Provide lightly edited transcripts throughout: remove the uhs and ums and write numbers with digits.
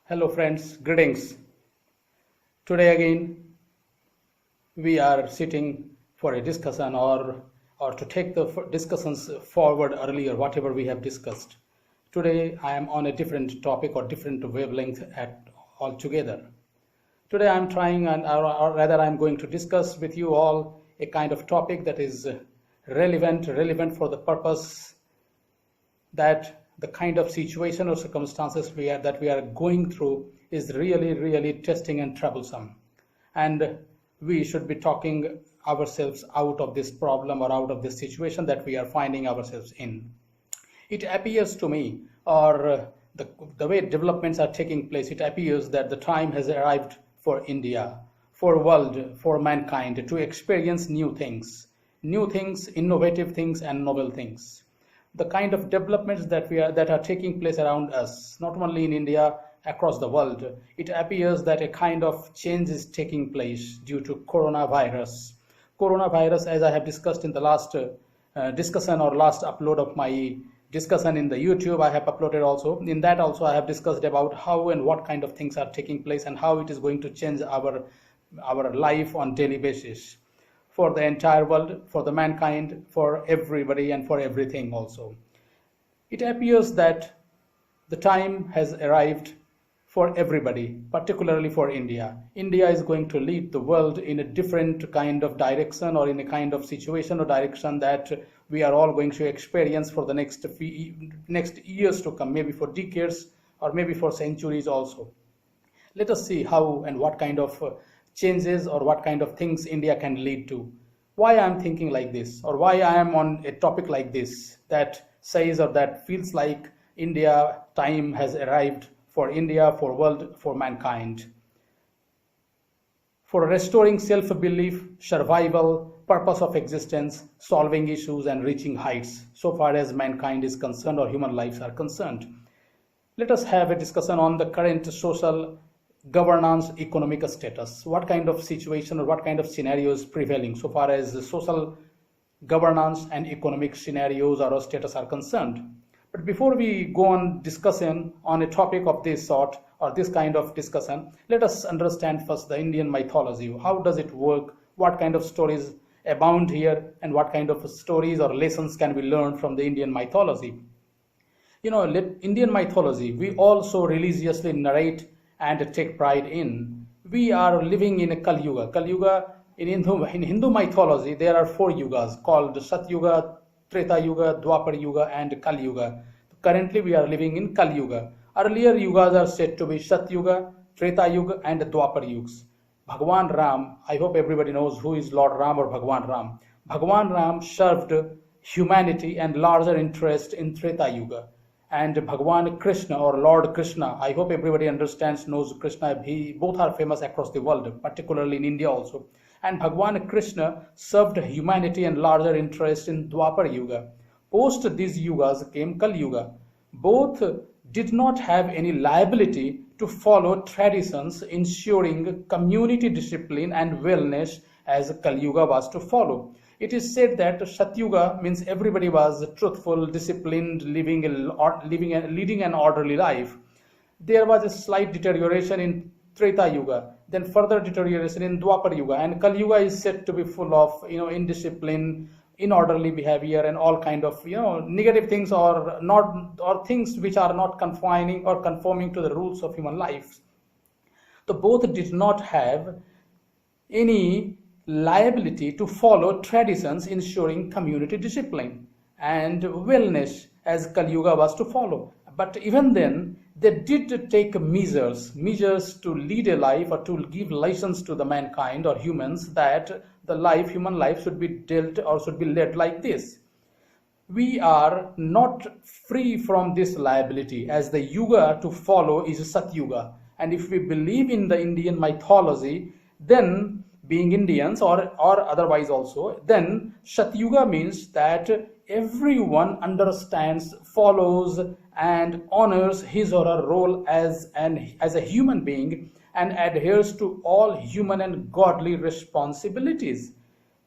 Hello friends, greetings. Today again we are sitting for a discussion or to take the discussions forward earlier, whatever we have discussed. Today I am on a different topic or different wavelength at altogether. Today I am trying or rather I am going to discuss with you all a kind of topic that is relevant for the purpose that the kind of situation or circumstances that we are going through is really testing and troublesome, and we should be talking ourselves out of this problem or out of this situation that we are finding ourselves in. It appears to me, or the way developments are taking place, it appears that the time has arrived for India, for world, for mankind to experience new things, innovative things and novel things. The kind of developments that are taking place around us, not only in India, across the world, it appears that a kind of change is taking place due to coronavirus. Coronavirus, as I have discussed in the last discussion or last upload of my discussion in the YouTube, I have uploaded also. In that also I have discussed about how and what kind of things are taking place and how it is going to change our life on daily basis, for the entire world, for the mankind, for everybody and for everything also. It appears that the time has arrived for everybody, particularly for India. India is going to lead the world in a different kind of direction, or in a kind of situation or direction that we are all going to experience for the next years to come, maybe for decades or maybe for centuries also. Let us see how and what kind of changes or what kind of things India can lead to. Why I am thinking like this, or why I am on a topic like this that says or that feels like India time has arrived for India, for world, for mankind, for restoring self-belief, survival, purpose of existence, solving issues and reaching heights so far as mankind is concerned or human lives are concerned. Let us have a discussion on the current social governance, economic status. What kind of situation or what kind of scenario is prevailing so far as the social governance and economic scenarios or status are concerned. But before we go on discussing on a topic of this sort or this kind of discussion, let us understand first the Indian mythology. How does it work? What kind of stories abound here, and what kind of stories or lessons can we learn from the Indian mythology? You know, Indian mythology, we also religiously narrate and take pride in. We are living in a Kalyuga. Kalyuga, in Hindu mythology, there are 4 yugas called Satyug, Tretayug, Dwaparyug and Kalyuga. Currently we are living in Kalyuga. Earlier yugas are said to be Satyug, Tretayug and Dwaparyugs. Bhagwan Ram, I hope everybody knows who is Lord Ram or Bhagwan Ram. Bhagwan Ram served humanity and larger interest in Tretayuga. And Bhagwan Krishna or Lord Krishna, I hope everybody understands, knows Krishna. Both are famous across the world, particularly in India also. And Bhagwan Krishna served humanity and larger interest in Dwapar Yuga. Post these yugas came Kali Yuga. Both did not have any liability to follow traditions ensuring community discipline and wellness as Kali Yuga was to follow. It is said that Satyuga means everybody was truthful, disciplined, leading an orderly life. There was a slight deterioration in Treta Yuga, then further deterioration in Dwapar Yuga, and Kali Yuga is said to be full of indiscipline, inorderly behavior, and all kind of negative things or things which are not confining or conforming to the rules of human life. So both did not have any liability to follow traditions ensuring community discipline and wellness as Kali Yuga was to follow. But even then, they did take measures to lead a life or to give lessons to the mankind or humans that human life should be dealt or should be led like this. We are not free from this liability, as the yuga to follow is Satyuga. And if we believe in the Indian mythology, then being Indians or otherwise also, then Satyuga means that everyone understands, follows and honors his or her role as a human being and adheres to all human and godly responsibilities.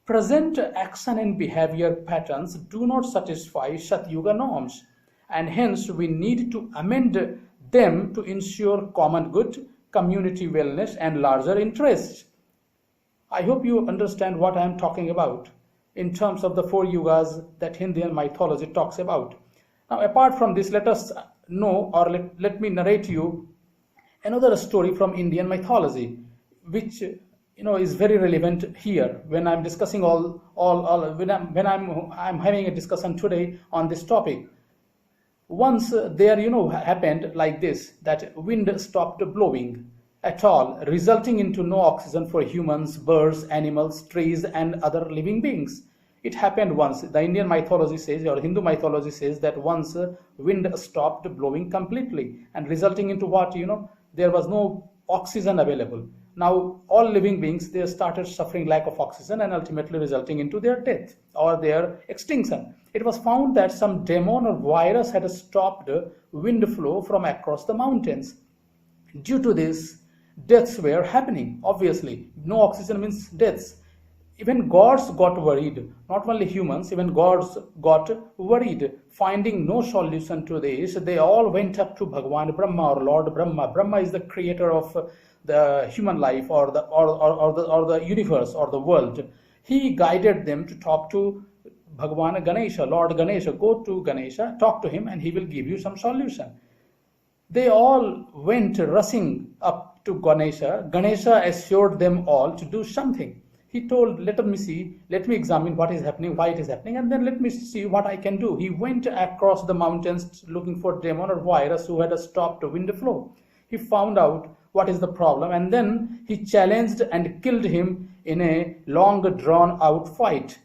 Present action and behavior patterns do not satisfy Satyuga norms, and hence we need to amend them to ensure common good, community wellness, and larger interests. I hope you understand what I am talking about in terms of the four yugas that Indian mythology talks about. Now, apart from this, let us know, or let me narrate you another story from Indian mythology, which is very relevant here when I'm discussing I'm having a discussion today on this topic. Once there happened like this, that wind stopped blowing at all, resulting into no oxygen for humans, birds, animals, trees, and other living beings. It happened once. The Indian mythology says, or Hindu mythology says, that once wind stopped blowing completely, and resulting into what? There was no oxygen available. Now all living beings, they started suffering lack of oxygen, and ultimately resulting into their death or their extinction. It was found that some demon or virus had stopped wind flow from across the mountains. Due to this, deaths were happening. Obviously, no oxygen means deaths. Even gods got worried. Not only humans, even gods got worried. Finding no solution to this, they all went up to Bhagwan Brahma, or Lord Brahma. Brahma is the creator of the human life, or the universe, or the world. He guided them to talk to Bhagwan Ganesha, Lord Ganesha. Go to Ganesha, talk to him, and he will give you some solution. They all went rushing up to Ganesha. Ganesha assured them all to do something. He told, let me examine what is happening, why it is happening, and then let me see what I can do. He went across the mountains looking for demon or virus who had stopped wind flow. He found out what is the problem, and then he challenged and killed him in a long drawn out fight,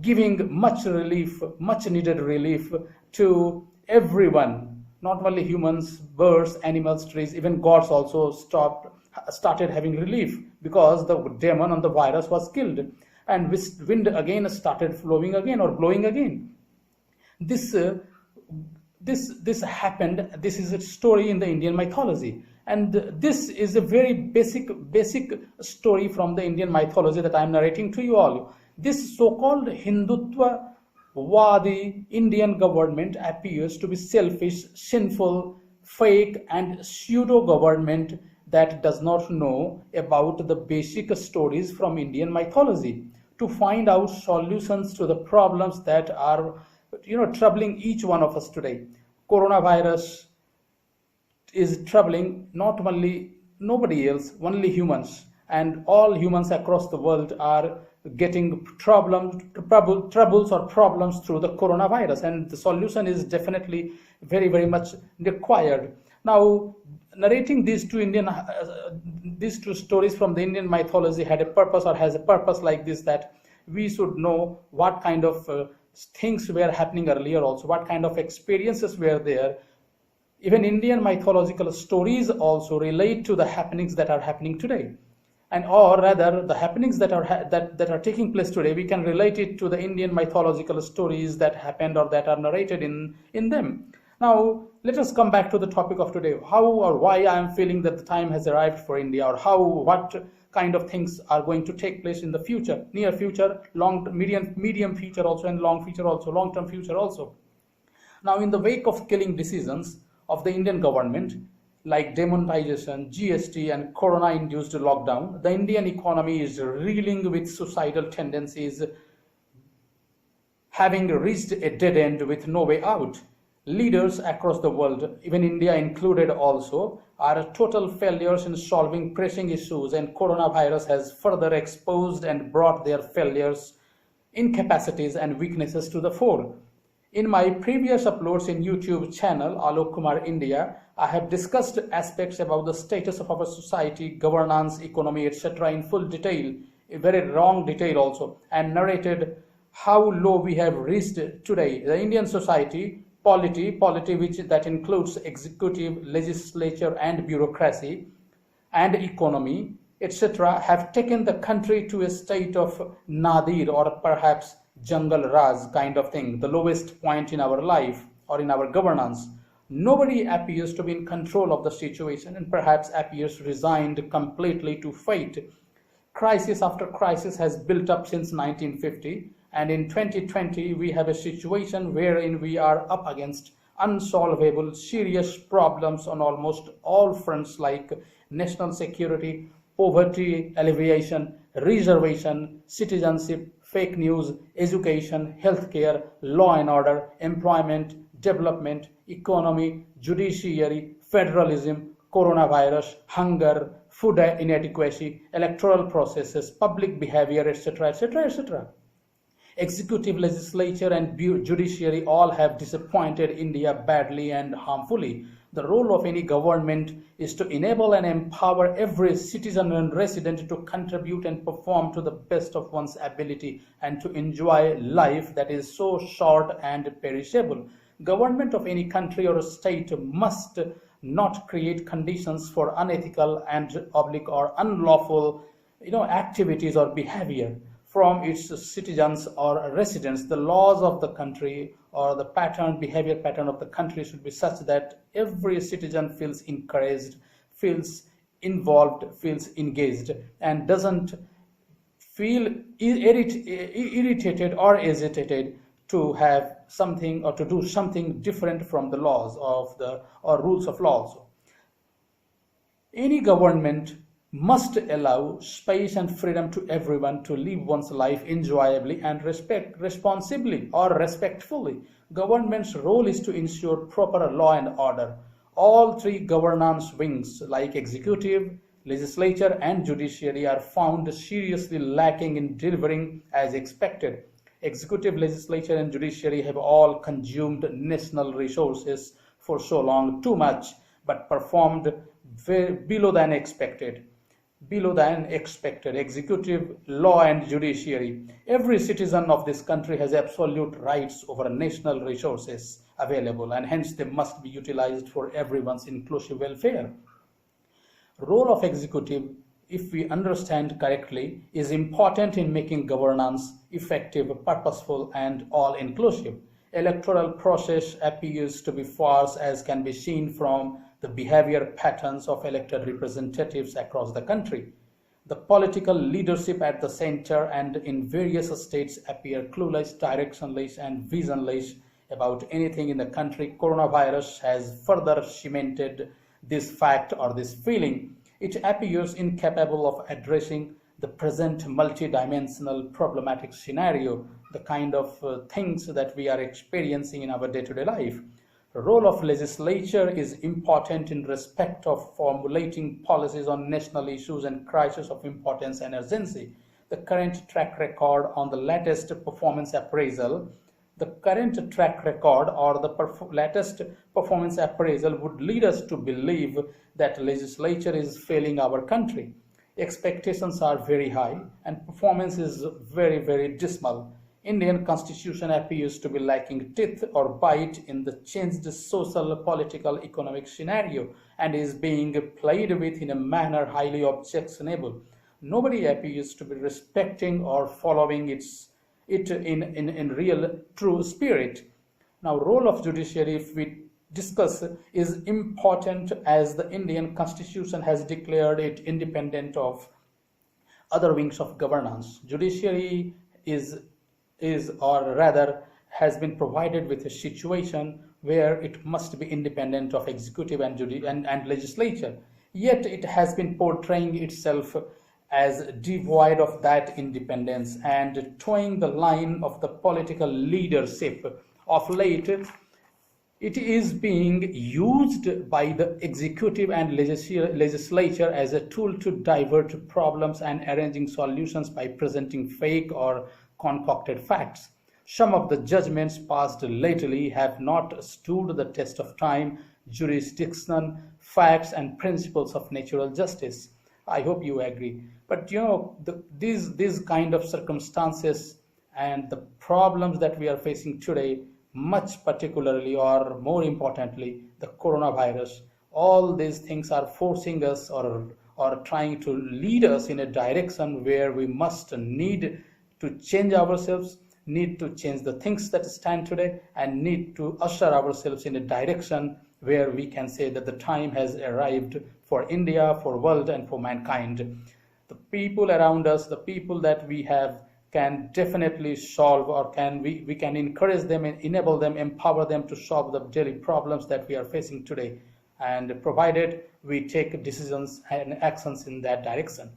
giving much needed relief to everyone. Not only humans, birds, animals, trees, even gods also started having relief, because the demon and the virus was killed, and wind again started flowing again, or blowing again. This happened. This is a story in the Indian mythology, and this is a very basic story from the Indian mythology that I am narrating to you all. This so-called Hindutva Wadi Indian government appears to be selfish, sinful, fake, and pseudo government that does not know about the basic stories from Indian mythology to find out solutions to the problems that are troubling each one of us today. Coronavirus is troubling not only nobody else, only humans, and all humans across the world are getting troubles or problems through the coronavirus, and the solution is definitely very, very much required. Now, narrating these two stories from the Indian mythology had a purpose, or has a purpose like this, that we should know what kind of things were happening earlier, also what kind of experiences were there. Even Indian mythological stories also relate to the happenings that are happening today, and or rather the happenings that are taking place today, we can relate it to the Indian mythological stories that happened or that are narrated in them. Now, let us come back to the topic of today. How or why I am feeling that the time has arrived for India, or what kind of things are going to take place in the future, near future, medium future also, and long term future also. Now, in the wake of killing decisions of the Indian government, like demonetization, GST, and corona-induced lockdown, the Indian economy is reeling with suicidal tendencies, having reached a dead end with no way out. Leaders across the world, even India included also, are total failures in solving pressing issues, and coronavirus has further exposed and brought their failures, incapacities, and weaknesses to the fore. In my previous uploads in YouTube channel, Alok Kumar India, I have discussed aspects about the status of our society, governance, economy, etc. in full detail, a very wrong detail also, and narrated how low we have reached today. The Indian society, polity which that includes executive, legislature, and bureaucracy, and economy, etc., have taken the country to a state of nadir, or perhaps jungle raj kind of thing, the lowest point in our life or in our governance. Nobody appears to be in control of the situation, and perhaps appears resigned completely to fate. Crisis after crisis has built up since 1950, and in 2020 we have a situation wherein we are up against unsolvable serious problems on almost all fronts like national security, poverty alleviation, reservation, citizenship, fake news, education, healthcare, law and order, employment, development, economy, judiciary, federalism, coronavirus, hunger, food inadequacy, electoral processes, public behavior, etc., etc., etc. Executive, legislature, and judiciary all have disappointed India badly and harmfully. The role of any government is to enable and empower every citizen and resident to contribute and perform to the best of one's ability and to enjoy life that is so short and perishable. Government of any country or state must not create conditions for unethical and oblique or unlawful activities or behavior from its citizens or residents. The laws of the country or the behavior pattern of the country should be such that every citizen feels encouraged, feels involved, feels engaged, and doesn't feel irritated or agitated to have something or to do something different from the laws of the or rules of laws. Any government must allow space and freedom to everyone to live one's life enjoyably and responsibly or respectfully. Government's role is to ensure proper law and order. All three governance wings like executive, legislature and judiciary are found seriously lacking in delivering as expected. Executive, legislature and judiciary have all consumed national resources for so long too much but performed below than expected. Executive, law and judiciary. Every citizen of this country has absolute rights over national resources available and hence they must be utilized for everyone's inclusive welfare. Role of executive, if we understand correctly, is important in making governance effective, purposeful and all-inclusive. Electoral process appears to be farce as can be seen from the behavior patterns of elected representatives across the country. The political leadership at the center and in various states appear clueless, directionless, and visionless about anything in the country. Coronavirus has further cemented this fact or this feeling. It appears incapable of addressing the present multidimensional problematic scenario, the kind of things that we are experiencing in our day-to-day life. The role of legislature is important in respect of formulating policies on national issues and crises of importance and urgency. The current track record on the latest performance appraisal would lead us to believe that legislature is failing our country. Expectations are very high and performance is very, very dismal. Indian constitution appears to be lacking teeth or bite in the changed social, political, economic scenario and is being played with in a manner highly objectionable. Nobody appears to be respecting or following it in real true spirit. Now, role of judiciary, if we discuss, is important as the Indian constitution has declared it independent of other wings of governance. Judiciary has been provided with a situation where it must be independent of executive and legislature. Yet it has been portraying itself as devoid of that independence and towing the line of the political leadership. Of late, it is being used by the executive and legislature as a tool to divert problems and arranging solutions by presenting fake or concocted facts. Some of the judgments passed lately have not stood the test of time, jurisdiction, facts, and principles of natural justice. I hope you agree. But these kind of circumstances and the problems that we are facing today, much particularly or more importantly, the coronavirus, all these things are forcing us or trying to lead us in a direction where we need to change ourselves, need to change the things that stand today, and need to usher ourselves in a direction where we can say that the time has arrived for India, for world, and for mankind. The people around us, the people that we have can definitely solve, or we can encourage them and enable them, empower them to solve the daily problems that we are facing today, and provided we take decisions and actions in that direction.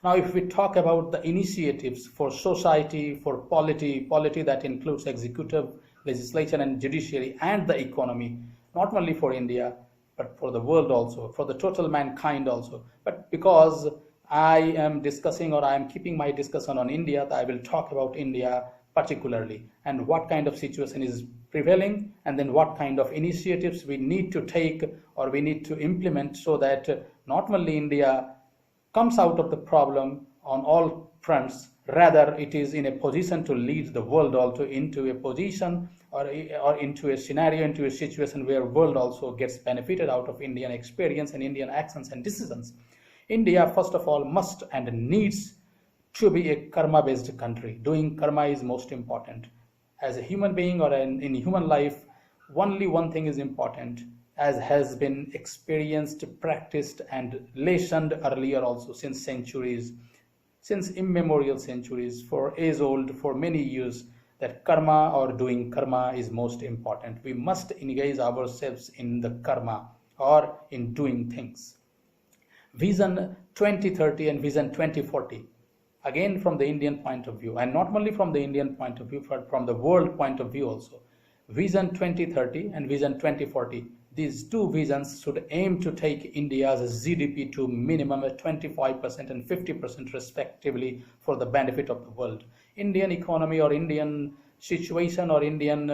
Now, if we talk about the initiatives for society, for polity that includes executive, legislature, and judiciary, and the economy, not only for India, but for the world also, for the total mankind also. But because I am discussing, or I am keeping my discussion on India, I will talk about India particularly, and what kind of situation is prevailing, and then what kind of initiatives we need to take or we need to implement, so that not only India comes out of the problem on all fronts, rather it is in a position to lead the world also into a position, or into a scenario, into a situation where world also gets benefited out of Indian experience and Indian actions and decisions. India, first of all, must and needs to be a karma-based country. Doing karma is most important. As a human being, or in human life, only one thing is important, as has been experienced, practiced, and lessoned earlier also, since centuries, since immemorial centuries, for age old, for many years, that karma, or doing karma, is most important. We must engage ourselves in the karma, or in doing things. Vision 2030 and Vision 2040, again from the Indian point of view, and not only from the Indian point of view, but from the world point of view also. Vision 2030 and Vision 2040, these two visions should aim to take India's GDP to minimum 25% and 50% respectively, for the benefit of the world. Indian economy, or Indian situation, or Indian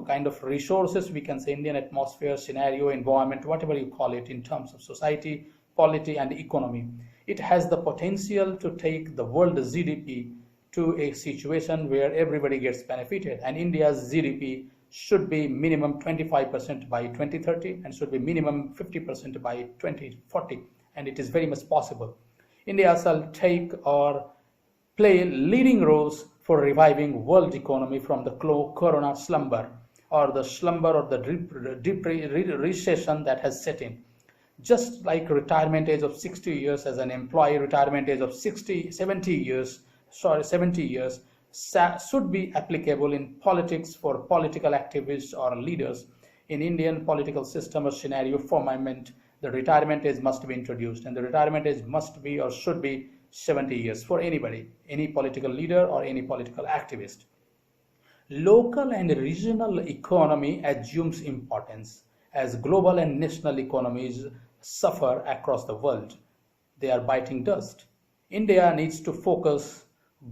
kind of resources, we can say Indian atmosphere, scenario, environment, whatever you call it, in terms of society, polity, and economy, it has the potential to take the world's GDP to a situation where everybody gets benefited, and India's GDP should be minimum 25% by 2030 and should be minimum 50% by 2040, and it is very much possible. India shall take or play leading roles for reviving world economy from the corona slumber, or the slumber, or the deep recession that has set in. Just like retirement age of 60 years as an employee, retirement age of 70 years should be applicable in politics for political activists or leaders. In Indian political system or scenario formament, the retirement age must be introduced, and the retirement age must be, or should be, 70 years for anybody, any political leader or any political activist. Local and regional economy assumes importance as global and national economies suffer across the world. They are biting dust. India needs to focus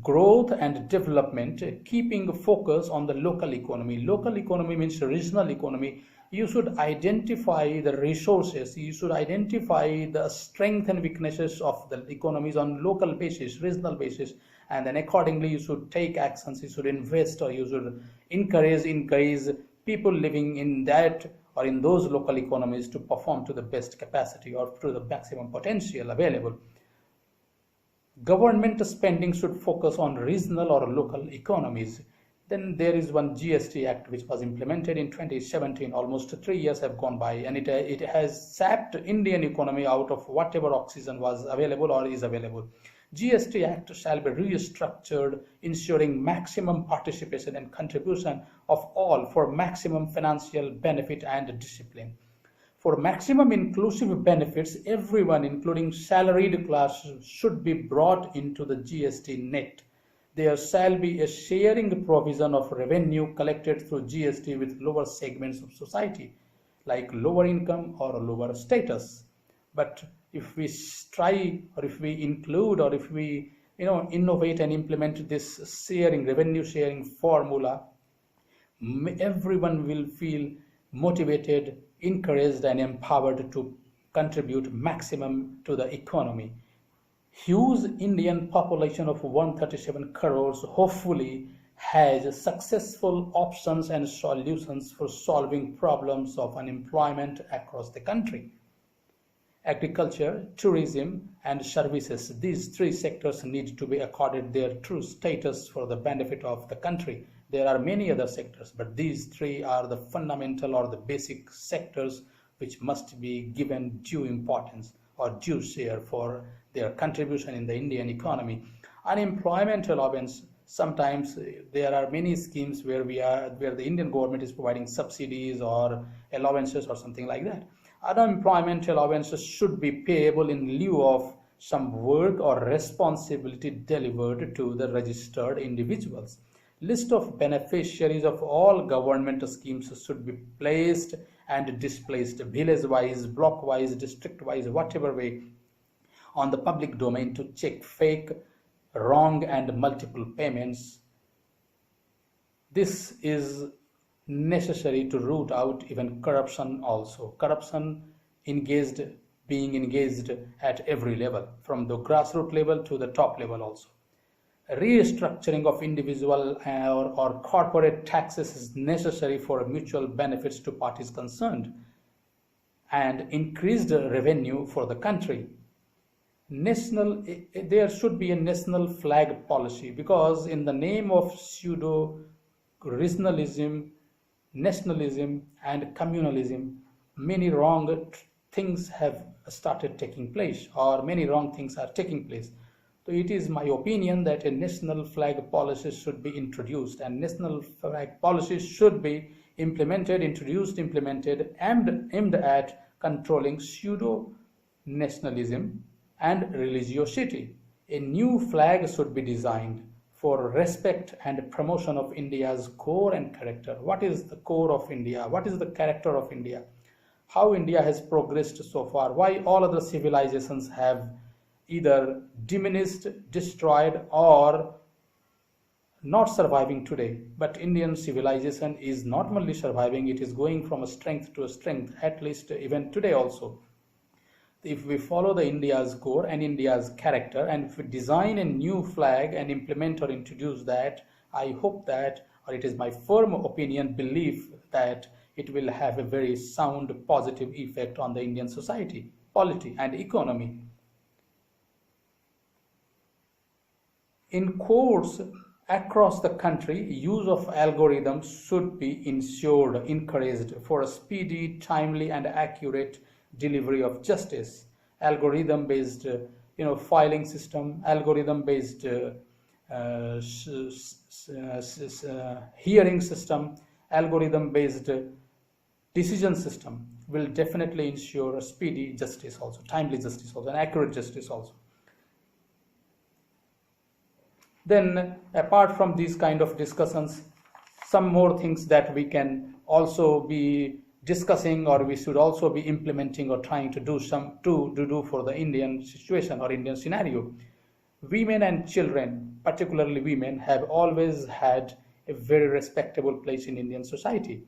growth and development, keeping focus on the local economy. Local economy means regional economy. You should identify the resources, you should identify the strengths and weaknesses of the economies on local basis, regional basis, and then accordingly you should take actions, you should invest, or you should encourage people living in that or in those local economies to perform to the best capacity or to the maximum potential available. Government spending should focus on regional or local economies. Then there is one GST Act which was implemented in 2017. Almost 3 years have gone by, and it has sapped Indian economy out of whatever oxygen was available or is available. GST Act shall be restructured, ensuring maximum participation and contribution of all for maximum financial benefit and discipline. For maximum inclusive benefits, everyone, including salaried class, should be brought into the GST net. There shall be a sharing provision of revenue collected through GST with lower segments of society, like lower income or lower status. But if we try, or if we include, or if we innovate and implement this revenue sharing formula, everyone will feel motivated, encouraged, and empowered to contribute maximum to the economy. Huge Indian population of 137 crores hopefully has successful options and solutions for solving problems of unemployment across the country. Agriculture, tourism, and services, these three sectors need to be accorded their true status for the benefit of the country. There are many other sectors, but these three are the fundamental or the basic sectors which must be given due importance or due share for their contribution in the Indian economy. Unemployment allowance. Sometimes there are many schemes where the Indian government is providing subsidies or allowances or something like that. Unemployment allowances should be payable in lieu of some work or responsibility delivered to the registered individuals. List of beneficiaries of all government schemes should be placed and displaced village-wise, block-wise, district-wise, whatever way, on the public domain to check fake, wrong and multiple payments. This is necessary to root out even corruption also. Corruption being engaged at every level, from the grassroots level to the top level also. Restructuring of individual or corporate taxes is necessary for mutual benefits to parties concerned and increased revenue for the country. There should be a national flag policy, because in the name of pseudo regionalism, nationalism and communalism, many wrong things have started taking place, or many wrong things are taking place. So it is my opinion that a national flag policy should be introduced, and national flag policies should be introduced, and aimed at controlling pseudo nationalism and religiosity. A new flag should be designed for respect and promotion of India's core and character. What is the core of India? What is the character of India? How India has progressed so far? Why all other civilizations have either diminished, destroyed, or not surviving today? But Indian civilization is not only surviving, it is going from a strength to a strength, at least even today also. If we follow the India's core and India's character, and if we design a new flag and implement or introduce that, I hope that, or it is my firm opinion, belief that it will have a very sound, positive effect on the Indian society, polity and economy. In courts across the country, use of algorithms should be encouraged for a speedy, timely and accurate delivery of justice. Algorithm-based, filing system, algorithm-based hearing system, algorithm-based decision system will definitely ensure a speedy justice also, timely justice also, and accurate justice also. Then, apart from these kind of discussions, some more things that we can also be discussing, or we should also be implementing or trying to do for the Indian situation or Indian scenario. Women and children, particularly women, have always had a very respectable place in Indian society.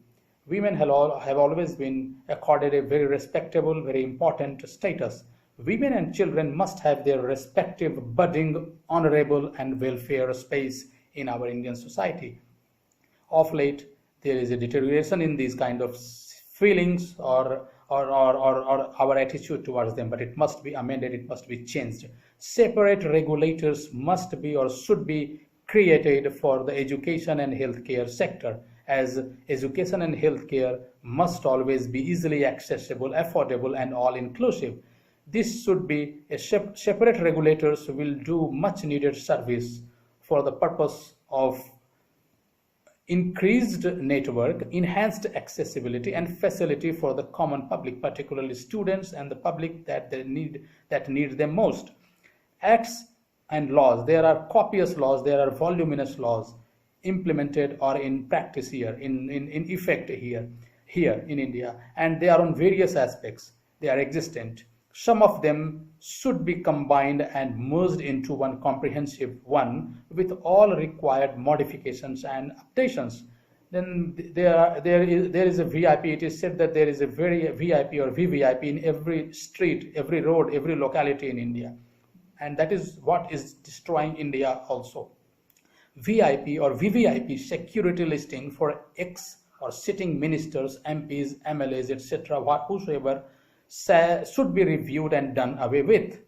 Women have always been accorded a very respectable, very important status. Women and children must have their respective budding, honorable and welfare space in our Indian society. Of late, there is a deterioration in these kind of feelings or our attitude towards them, but it must be amended, it must be changed. Separate regulators must be or should be created for the education and healthcare sector, as education and healthcare must always be easily accessible, affordable and all-inclusive. This should be a separate regulators who will do much needed service for the purpose of increased network, enhanced accessibility and facility for the common public, particularly students and the public that need them most. Acts and laws, there are copious laws, there are voluminous laws implemented or in practice here, in effect here in India, and they are on various aspects. They are existent. Some of them should be combined and merged into one comprehensive one with all required modifications and updations. Then there is a VIP. It is said that there is a very VIP or VVIP in every street, every road, every locality in India, and that is what is destroying India also. VIP or VVIP security listing for ex or sitting ministers, MPs, MLAs, etc., whosoever should be reviewed and done away with.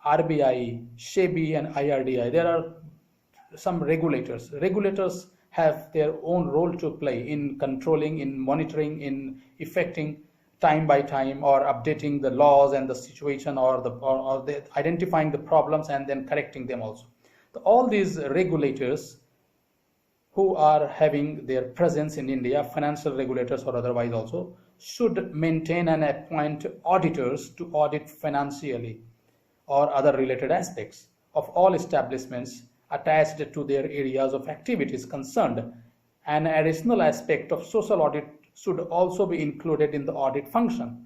RBI, SEBI and IRDI, there are some regulators. Regulators have their own role to play in controlling, in monitoring, in effecting time by time or updating the laws and the situation or identifying the problems and then correcting them also. All these regulators who are having their presence in India, financial regulators or otherwise also, should maintain and appoint auditors to audit financially or other related aspects of all establishments attached to their areas of activities concerned. An additional aspect of social audit should also be included in the audit function.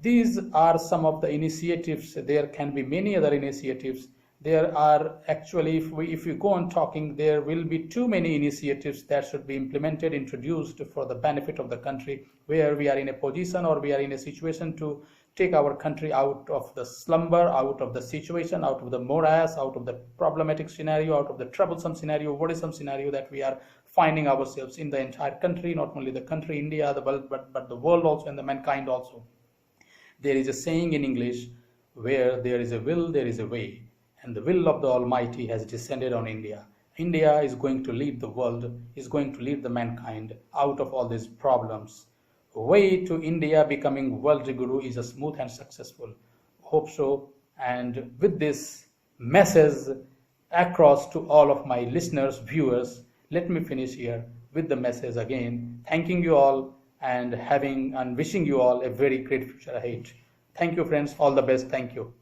These are some of the initiatives. There can be many other initiatives. There are actually, if we go on talking, there will be too many initiatives that should be implemented, introduced for the benefit of the country, where we are in a position or we are in a situation to take our country out of the slumber, out of the situation, out of the morass, out of the problematic scenario, out of the troublesome scenario, worrisome scenario that we are finding ourselves in, the entire country, not only the country, India, the world, but the world also and the mankind also. There is a saying in English, where there is a will, there is a way. And the will of the Almighty has descended on India. India is going to lead the world, is going to lead the mankind out of all these problems. Way to India becoming world guru is a smooth and successful. Hope so. And with this message across to all of my listeners, viewers, let me finish here with the message again, thanking you all and wishing you all a very great future ahead. Thank you, friends. All the best. Thank you.